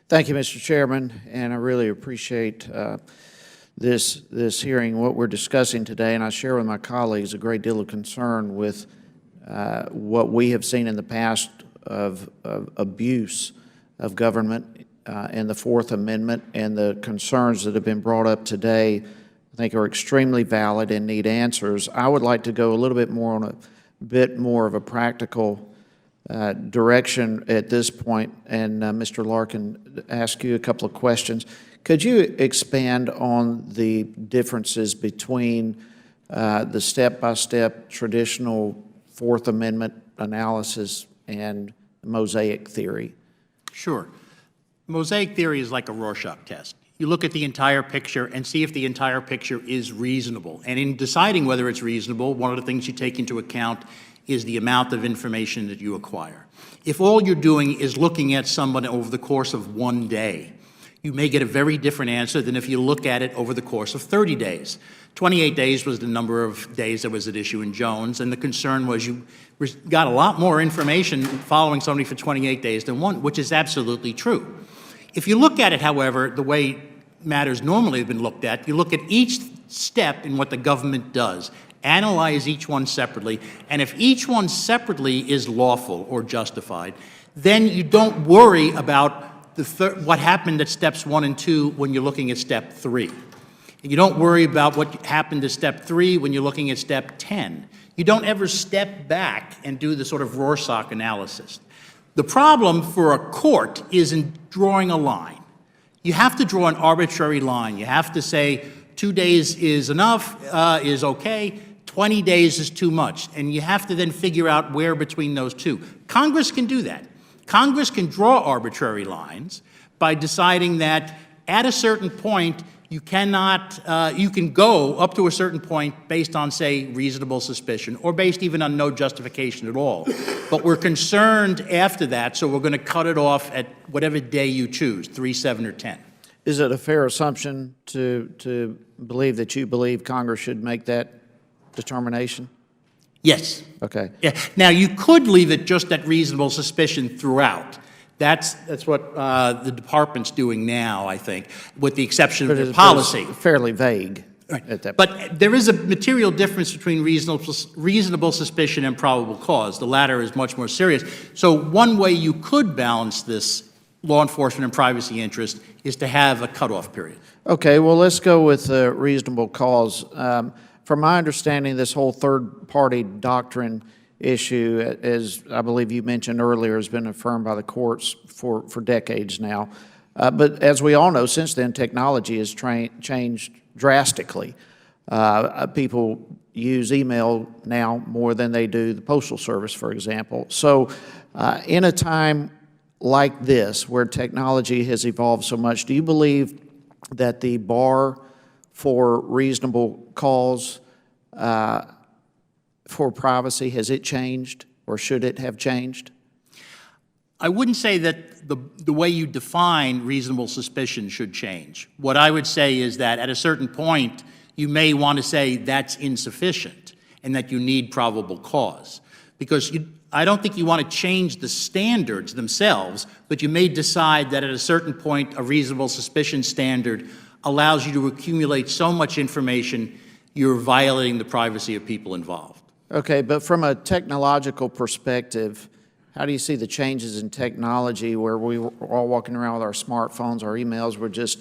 Thank you, Mr. Chairman, and I really appreciate this hearing, what we're discussing today, and I share with my colleagues a great deal of concern with what we have seen in the past of abuse of government and the Fourth Amendment, and the concerns that have been brought up today, I think, are extremely valid and need answers. I would like to go a little bit more on a bit more of a practical direction at this point, and Mr. Larkin, ask you a couple of questions. Could you expand on the differences between the step-by-step traditional Fourth Amendment analysis and mosaic theory? Sure. Mosaic theory is like a Rorschach test. You look at the entire picture and see if the entire picture is reasonable. And in deciding whether it's reasonable, one of the things you take into account is the amount of information that you acquire. If all you're doing is looking at someone over the course of one day, you may get a very different answer than if you look at it over the course of 30 days. 28 days was the number of days that was at issue in Jones, and the concern was you got a lot more information following somebody for 28 days than one, which is absolutely true. If you look at it, however, the way matters normally have been looked at, you look at each step in what the government does, analyze each one separately, and if each one separately is lawful or justified, then you don't worry about what happened at steps 1 and 2 when you're looking at step 3. And you don't worry about what happened at step 3 when you're looking at step 10. You don't ever step back and do the sort of Rorschach analysis. The problem for a court is in drawing a line. You have to draw an arbitrary line. You have to say 2 days is enough, is okay, 20 days is too much, and you have to then figure out where between those two. Congress can do that. Congress can draw arbitrary lines by deciding that at a certain point you cannot, you can go up to a certain point based on, say, reasonable suspicion, or based even on no justification at all. But we're concerned after that, so we're going to cut it off at whatever day you choose, 3, 7, or 10. Is it a fair assumption to believe that you believe Congress should make that determination? Yes. Okay. Yeah. Now, you could leave it just at reasonable suspicion throughout. That's what the department's doing now, I think, with the exception of their policy. It's fairly vague. Right. At that point. But there is a material difference between reasonable suspicion and probable cause. The latter is much more serious. So one way you could balance this law enforcement and privacy interest is to have a cutoff period. Okay, well, let's go with reasonable cause. From my understanding, this whole third-party doctrine issue, as I believe you mentioned earlier, has been affirmed by the courts for decades now. But as we all know, since then, technology has changed drastically. People use email now more than they do the Postal Service, for example. So in a time like this, where technology has evolved so much, do you believe that the bar for reasonable cause for privacy, has it changed, or should it have changed? I wouldn't say that the way you define reasonable suspicion should change. What I would say is that at a certain point, you may want to say that's insufficient and that you need probable cause. Because I don't think you want to change the standards themselves, but you may decide that at a certain point, a reasonable suspicion standard allows you to accumulate so much information, you're violating the privacy of people involved. Okay, but from a technological perspective, how do you see the changes in technology where we were all walking around with our smartphones, our emails were just,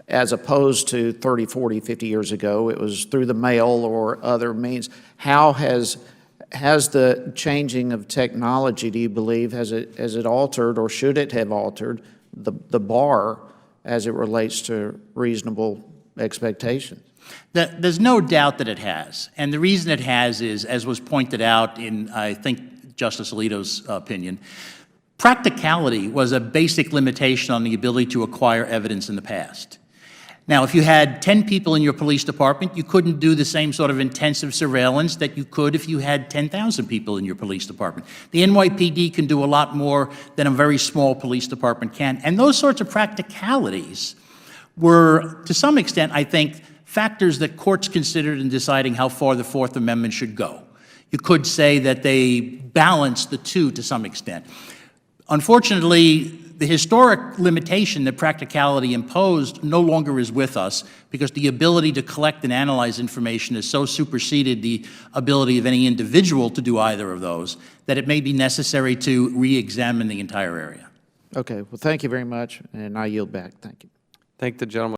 as opposed to 30, 40, 50 years ago, it was through the mail or other means. How has the changing of technology, do you believe, has it altered, or should it have altered the bar as it relates to reasonable expectations? There's no doubt that it has. And the reason it has is, as was pointed out in, I think, Justice Alito's opinion, practicality was a basic limitation on the ability to acquire evidence in the past. Now, if you had 10 people in your police department, you couldn't do the same sort of intensive surveillance that you could if you had 10,000 people in your police department. The NYPD can do a lot more than a very small police department can. And those sorts of practicalities were, to some extent, I think, factors that courts considered in deciding how far the Fourth Amendment should go. You could say that they balance the two to some extent. Unfortunately, the historic limitation that practicality imposed no longer is with us, because the ability to collect and analyze information has so superseded the ability of any individual to do either of those, that it may be necessary to re-examine the entire area. Okay, well, thank you very much, and I yield back. Thank you. Thank the gentleman.